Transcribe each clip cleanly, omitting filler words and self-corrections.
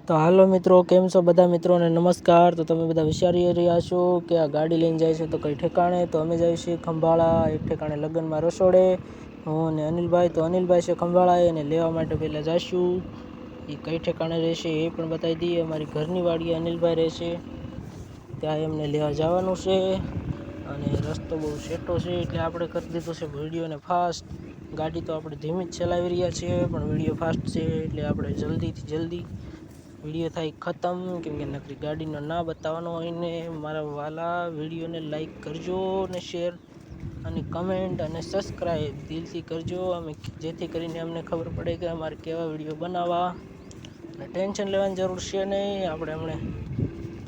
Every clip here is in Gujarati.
તો હાલો મિત્રો, કેમ છો બધા મિત્રોને નમસ્કાર। તો તમે બધા વિચારી રહ્યા છો કે આ ગાડી લઈને જાય છે તો કઈ ઠેકાણે? તો અમે જઈએ છીએ ખંભાળા, એક ઠેકાણે લગ્નમાં રસોડે। હું અને અનિલભાઈ, તો અનિલભાઈ છે ખંભાળા, એને લેવા માટે પહેલાં જઈશું। એ કઈ ઠેકાણે રહેશે એ પણ બતાવી દઈએ। અમારી ઘરની વાડીએ અનિલભાઈ રહેશે, ત્યાં એમને લેવા જવાનું છે। અને રસ્તો બહુ સેટો છે એટલે આપણે કરી દીધો છે વિડીયોને ફાસ્ટ। ગાડી તો આપણે ધીમી જ ચલાવી રહ્યા છીએ, પણ વિડીયો ફાસ્ટ છે એટલે આપણે જલ્દીથી જલ્દી વિડીયો થાય ખતમ, કેમ કે નકરી ગાડીનો ના બતાવવાનો હોય ને મારા વાલા। વિડીયોને લાઈક કરજો અને શેર અને કમેન્ટ અને સબસ્ક્રાઈબ દિલથી કરજો, અમે જેથી કરીને અમને ખબર પડે કે અમારે કેવા વિડીયો બનાવવા। અને ટેન્શન લેવાની જરૂર છે નહીં, આપણે હમણાં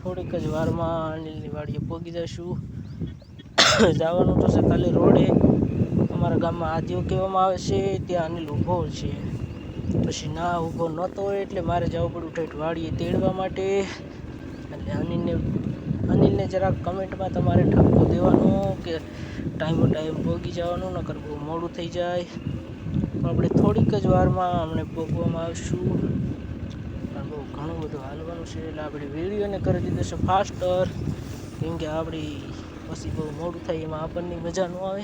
થોડીક જ વારમાં અનિલની વાડીએ પહોંચી જઈશું। જવાનું તો છે ખાલી રોડે, અમારા ગામમાં આદિઓ કહેવામાં આવે છે, ત્યાં અનિલ ઊભો છે। પછી ના ઊભો નહોતો હોય એટલે મારે જવું પડ્યું ઠેઠ વાડીએ તેડવા માટે। એટલે અનિલને જરાક કમેન્ટમાં તમારે ઠપકો દેવાનો કે ટાઈમ પહોંચી જવાનું, નકર બહુ મોડું થઈ જાય। તો આપણે થોડીક જ વારમાં અમને પહોંચવામાં આવશું, પણ બહુ ઘણું બધું હાલવાનું છે એટલે આપણે વિડીયોને કરી દીધો છે ફાસ્ટર, કેમ કે આપણી પછી બહુ મોડું થાય એમાં આપણને મજા ન આવે,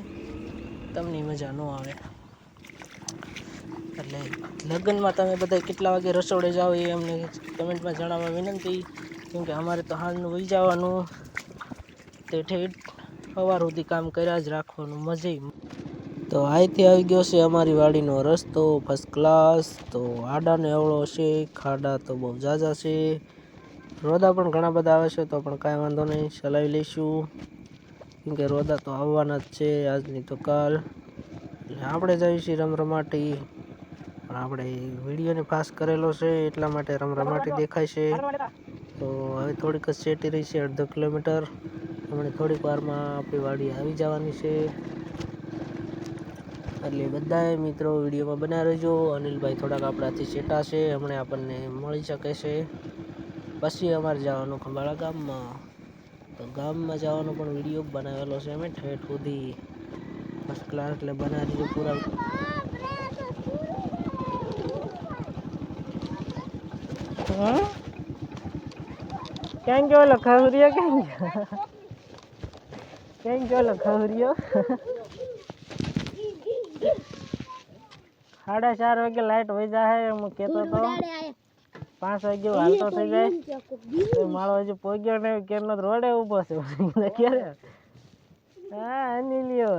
તમને મજા ન આવે। એટલે લગ્નમાં તમે બધા કેટલા વાગે રસોડે જાઓ એ અમને કમેન્ટમાં જણાવવા વિનંતી, કેમકે અમારે તો હાલનું વહી જવાનું, તે ઠેઠ સવાર સુધી કામ કર્યા જ રાખવાનું મજે। તો અહીંથી આવી ગયો છે અમારી વાડીનો રસ્તો ફર્સ્ટ ક્લાસ। તો આડાને એવડો છે, ખાડા તો બહુ ઝાઝા છે, રોદા પણ ઘણા બધા આવે છે, તો પણ કાંઈ વાંધો નહીં, ચલાવી લઈશું, કેમકે રોદા તો આવવાના જ છે આજની તો કાલ। એટલે આપણે જઈએ છીએ રમરમાટી, પણ આપણે વિડીયોને પાસ કરેલો છે એટલા માટે રમરમાટી દેખાય છે। તો હવે થોડીક જ સેટી રહી છે, અડધો કિલોમીટર, હમણાં થોડીક વારમાં આપણી વાડી આવી જવાની છે। એટલે બધાએ મિત્રો વિડીયોમાં બનાવી રહેજો। અનિલભાઈ થોડાક આપણાથી સેટા છે, હમણાં આપણને મળી શકે છે। પછી અમારે જવાનું ખંભાળા ગામમાં, તો ગામમાં જવાનો પણ વિડીયો બનાવેલો છે અમે ઠેઠ સુધી ફર્સ્ટ ક્લાસ, એટલે બનાવી દીધો પૂરા। ક્યાં ગયો ઓલો ખવરિયો? ક્યાં ગયો ઓલો ખવરિયો? 4:30 વાગે લાઈટ વહી જાય હું કહેતો તો, 5 વાગે હાલતો થઈ જાય, મારો હજુ પહોંચ્યો ને કેરનો રોડે ઊભો છે। ક્યારે? હા અનિલિયો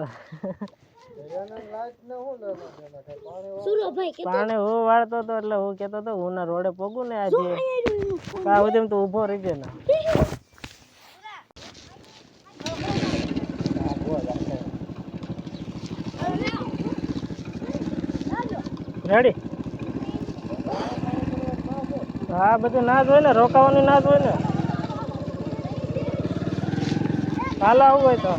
પાણી હું વાળતો હતો એટલે હું કહેતો હતો હું ના રોડે પોગું ને આજે, કાં સુધી તો ઊભો રહી જાય ને। રેડી? હા બધું ના જ હોય ને, રોકાવાનું ના જ હોય ને, કાલે આવવું હોય તો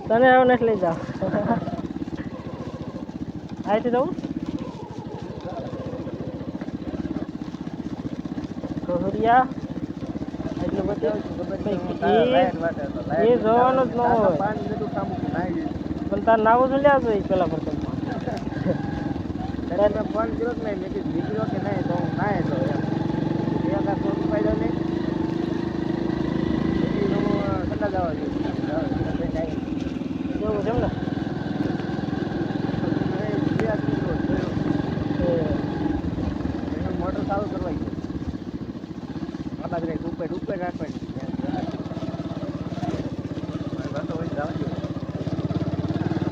તને હવે નથી લઈ જાવ। અહીંથી જવું ખોહરિયા એટલું બધું એ જોવાનું જ ન હોય, પણ તાર નાવું જ લ્યા જોઈએ પેલા પ્રથમમાં ફોન કર્યો કે નહીં, નીકળ્યો કે નહીં, તો હું ના તો એમ ફાયદો નહીં, ઠંડા જવા જેવું છે ને। મોટર ચાલુ કરવા ગયો, ઉપર રાખવાની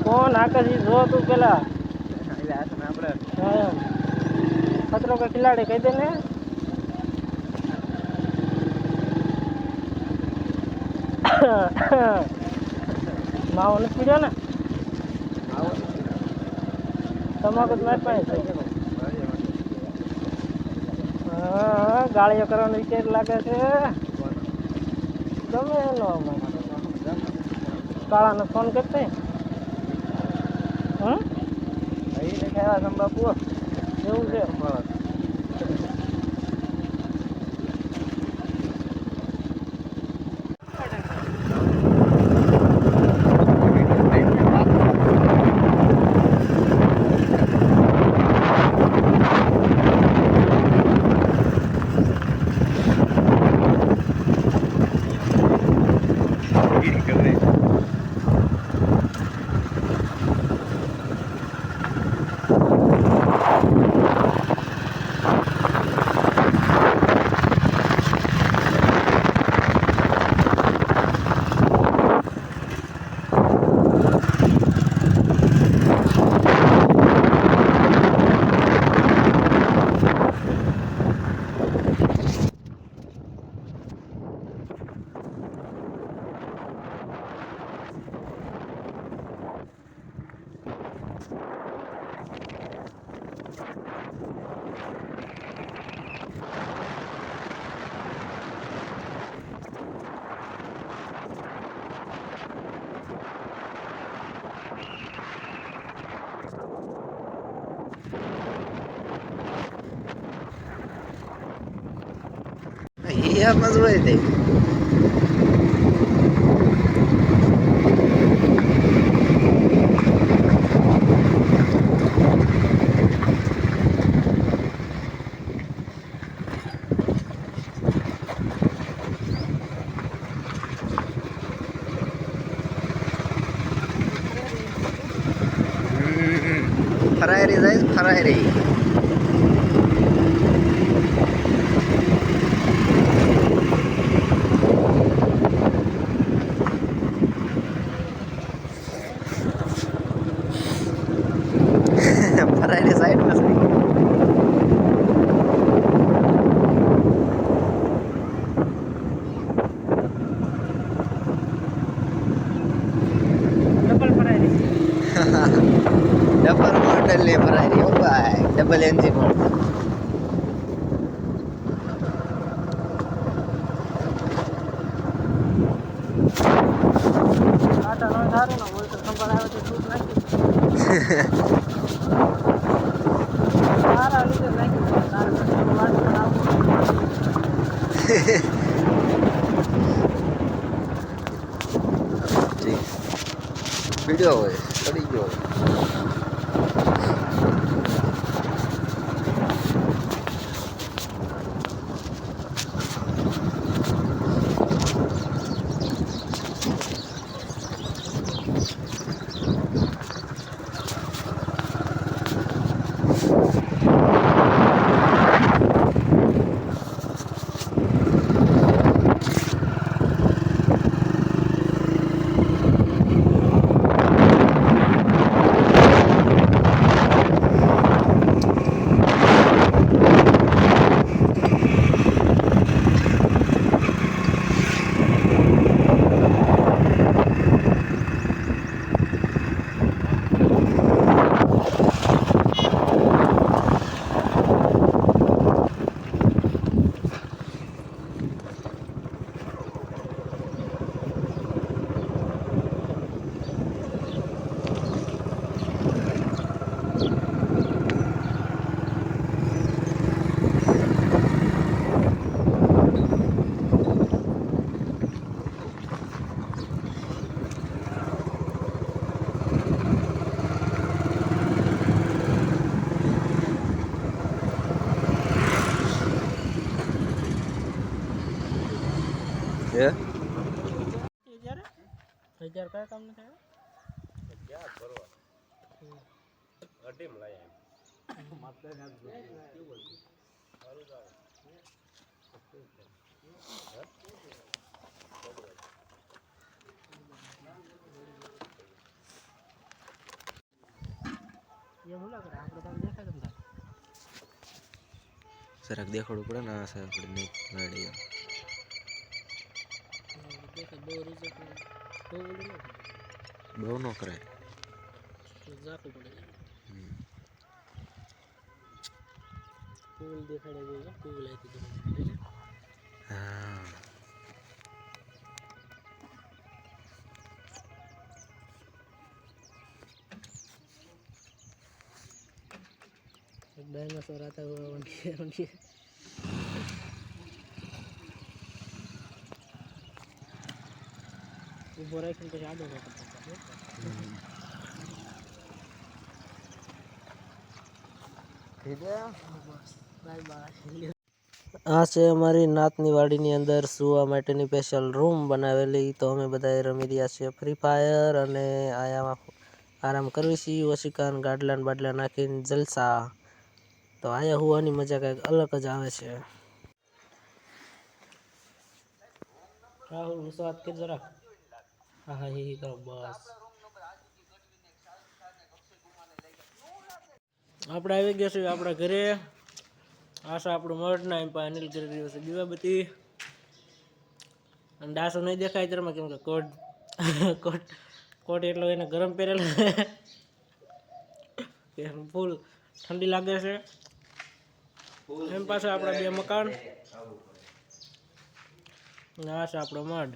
કોણ આકાશી જો તું પેલા આપણે ખતરો કે ખિલાડી કહી દે ને। માવો નથી પીડ્યો ને? તમાકુ જ મારી પાસે છે। હા ગાળીઓ કરવાનો વિચાર લાગે છે, ગમે એનો કાળાનો ફોન કરતે બાપુ એવું છે। એમ જ હોય તે ફરાયરી જાય ફરાયરી ફરાયરી સાઈડમાં છે ડબલ મોડલ ને ફરાયરી હો ભાઈ ડબલ એન્જિન વાળું વિડીયો હોય પડી ગયો Yeah. હજાર કયા કામ નથી જરાક દેખાડવું પડે ને આ સાહેબ નહીં ગાડી બહુ ન કરાય જાખું પડે કુલ દેખાડે જોઈએ કુલ આવી હા डायनासोर आता हुआ उनके ऊपर राखीने પછી આડો બાય બાય આ છે અમારી નાતની વાડીની અંદર સુવા માટેની સ્પેશિયલ રૂમ બનાવેલી તો અમે બધાએ રમી રહ્યા છીએ ફ્રી ફાયર અને આયા આરામ કરવી છીએ ઓશિકાન ગાડલાન બાડલા નાખીને જલસા તો આયા હોવાની મજા કંઈક અલગ જ આવે છે રાહુલ વિશ્વાસ કે જરા હા હા હી કરો બસ આપણે આવી ગયા છીએ આપણા ઘરે આશા આપણું મઢ ના એમ અનિલ કરી રહ્યો છે દીવાબત્તી અને ડાસો નહીં દેખાય તેમાં કેમ કે કોટ એટલો એને ગરમ પહેરેલો ફૂલ ઠંડી લાગે છે એમ પાસે આપણા બે મકાન આ છે આપણો મઢ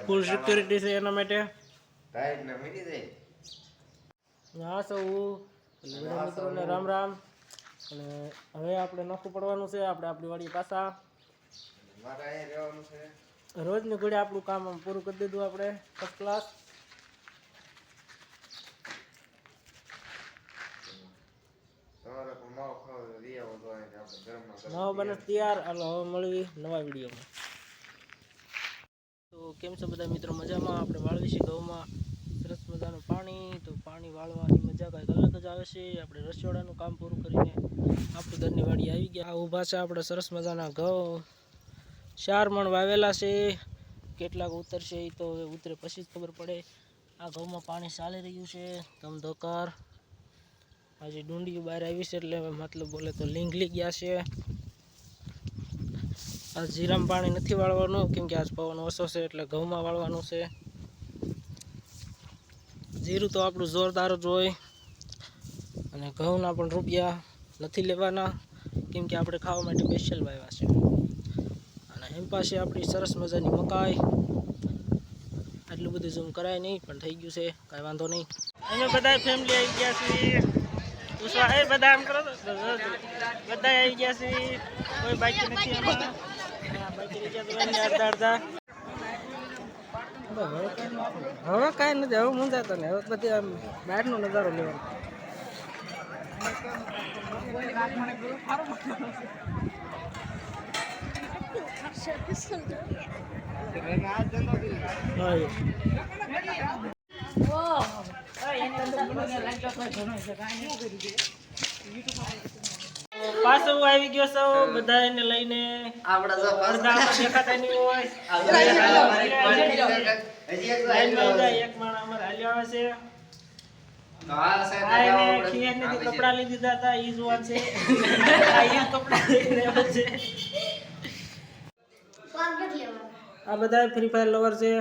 ફૂલ સિક્યુરિટી છે એના માટે આ સૌ બધા મિત્રોને રામ રામ અને હવે આપણે નોખું પડવાનું છે. આપણે આપણી વાડી પાછા મારા અહીં રહેવાનું છે. રોજની ઘડી આપણું કામ આમ પૂરું કરી દીધું આપણે ફર્સ્ટ ક્લાસ. તમારે પણ માવો ખાવો તો લઈ આવો તો અહીં આપણે ગરમમાં ગરમ નવો બને તૈયાર. હાલો હવે મળવી નવા વિડીયોમાં. તો કેમ છો બધા મિત્રો? મજામાં? આપણે વાળવી છે ઘઉંમાં સરસ મજાનું પાણી. તો પાણી વાળવાની મજા કંઈક અલગ જ આવે છે. આપણે રસોડાનું કામ પૂરું કરીને આપણી ઘરની વાડી આવી ગયા. આ ઊભા છે આપણે સરસ મજાના ઘઉં. 4 મણ વાવેલા છે. કેટલાક ઉતરશે એ તો ઉતરે પછી જ ખબર પડે. આ ઘઉંમાં પાણી ચાલી રહ્યું છે ધમધોકાર. હજી ડુંડીઓ બહાર આવી છે એટલે મતલબ બોલે તો લીંગલી ગયા છે. આ જીરામાં પાણી નથી વાળવાનું કેમ કે આજ પવન ઓછો છે એટલે ઘઉંમાં વાળવાનું છે. જીરું તો આપણું જોરદાર જ હોય અને ઘઉંના પણ રૂપિયા નથી લેવાના કેમ કે આપણે ખાવા માટે સ્પેશિયલ વાવ્યા છે. અને એમ પાસે આપણી સરસ મજાની મકાઈ. આટલું બધું ઝૂમ કરાય નહીં પણ થઈ ગયું છે, કાંઈ વાંધો નહીં. અમે બધા ફેમિલી આવી ગયા છીએ. એ બધા એમ કરો બધા આવી ગયા છે, કોઈ બાકી નથી આમાં. બાકી રહી ગયા અડધા અડધા. હવે કાંઈ નથી, હવે મૂંઝાતો ને હવે બધી આમ બહારનો નજારો લેવાનો. પાછો આવી ગયો છો બધા એને લઈને. આપડા જો અડધા આમાં દેખાતા નહીં હોય. એક માણસ અમારે હાલ્યો આવે છે. આ એને ખીયાનેથી કપડાં લઈ દીધા હતા ઈ જોવા છે. આ ઈ કપડાં લઈને આવ્યો છે. આ બધા ફ્રી ફાયર લવર છે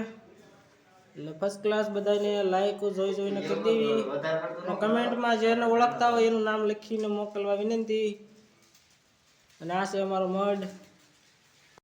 એટલે ફર્સ્ટ ક્લાસ. બધાને લાઈક જોઈને કરી દેવી. કમેન્ટમાં જેને ઓળખતા હોય એનું નામ લખીને મોકલવા વિનંતી. અને આ છે અમારો મઢ.